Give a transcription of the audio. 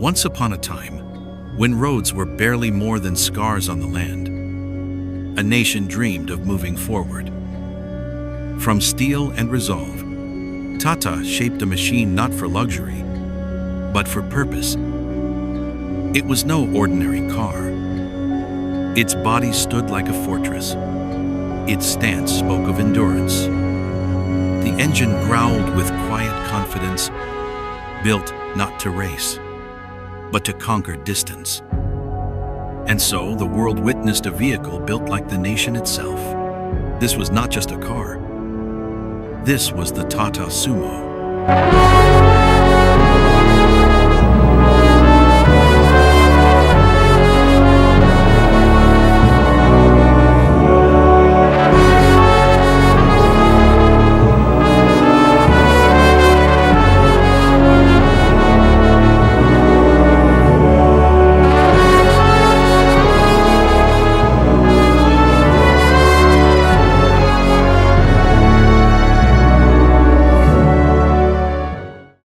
Once upon a time, when roads were barely more than scars on the land, a nation dreamed of moving forward. From steel and resolve, Tata shaped a machine not for luxury, but for purpose. It was no ordinary car. Its body stood like a fortress. Its stance spoke of endurance. The engine growled with quiet confidence, built not to race, but to conquer distance. And so the world witnessed a vehicle built like the nation itself. This was not just a car. This was the Tata Sumo.